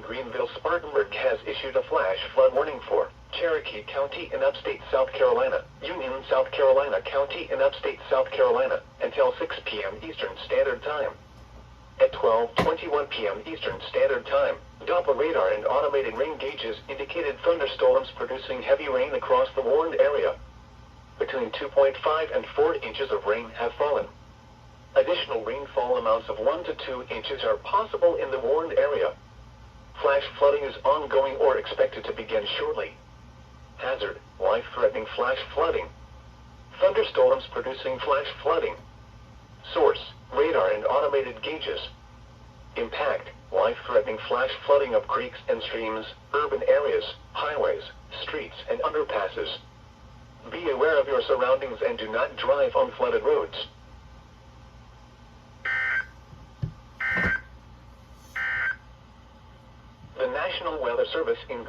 Greenville-Spartanburg has issued a flash flood warning for Cherokee County in upstate South Carolina, Union, South Carolina County in upstate South Carolina, until 6 p.m. Eastern Standard Time. At 12:21 p.m. Eastern Standard Time, Doppler radar and automated rain gauges indicated thunderstorms producing heavy rain across the warned area. Between 2.5 and 4 inches of rain have fallen. Additional rainfall amounts of 1 to 2 inches are possible in the warned area. Flash flooding is ongoing or expected to begin shortly. Hazard: life-threatening flash flooding. Thunderstorms producing flash flooding. Source: radar and automated gauges. Impact: life-threatening flash flooding of creeks and streams, urban areas, highways, streets and underpasses. Be aware of your surroundings and do not drive on flooded roads. The National Weather Service in